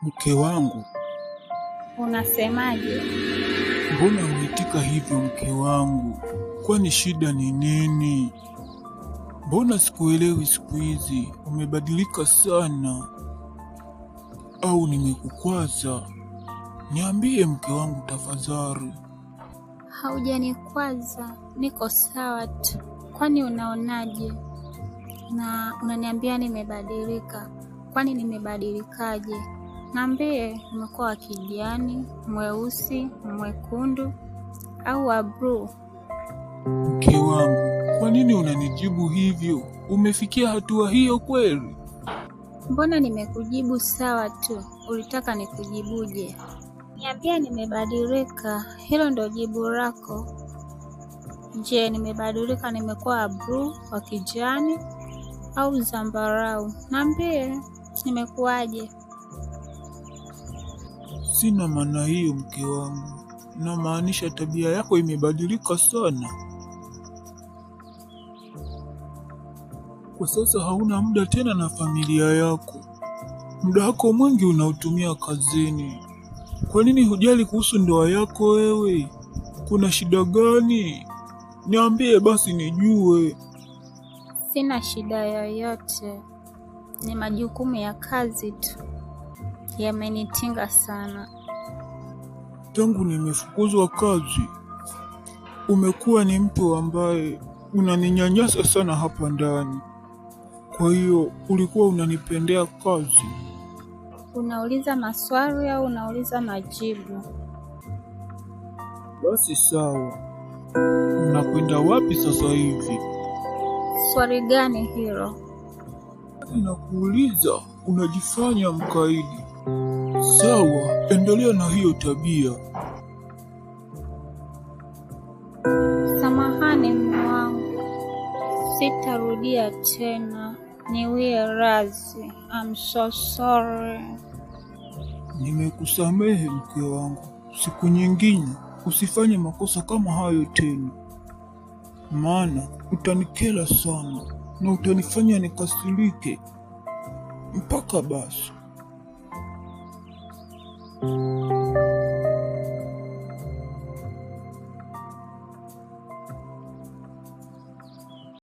Mke wangu, Unasemaje? mbona unaitika hivyo mke wangu? Kwani shida ni nini? Mbona sikuelewi siku hizi, umebadilika sana. Au nimekukwaza? Niambie mke wangu tafadhali. Haujanikwaza, niko sawa tu. Kwani unaonaje? Na unaniambia nimebadilika. Kwani nimebadilikaje? Niambie, umekuwa wa kijani, mweusi, mwekundu au wa blue? Mke wangu, kwa nini unanijibu hivyo? Umefikia hatua hiyo kweli? Mbona nimekujibu sawa tu, ulitaka nikujibuje? Niambia nimebadilika, hilo ndo jibu lako. Je, nimebadilika, nimekuwa wa blue, wa kijani au zambarau? Niambie, nimekuwaje? Sina maana hiyo mke wangu, namaanisha tabia yako imebadilika sana. Kwa sasa hauna muda tena na familia yako, muda wako mwingi unautumia kazini. Kwa nini hujali kuhusu ndoa yako wewe? Kuna shida gani? Niambie basi nijue. Sina shida yoyote, ni majukumu ya kazi tu yamenitinga sana. Tangu nimefukuzwa kazi, umekuwa ni mtu ambaye unaninyanyasa sana hapa ndani. Kwa hiyo ulikuwa unanipendea kazi? Unauliza maswali au unauliza majibu? Basi sawa, unakwenda wapi sasa hivi? Swali gani hilo? Nakuuliza, unajifanya mkaidi. Sawa, endelea na hiyo tabia. Samahani mume wangu, sitarudia tena, niwie radhi. I'm so sorry. Nimekusamehe mke wangu, siku nyingine usifanye makosa kama hayo tena, maana utanikera sana na utanifanya nikasirike mpaka basi.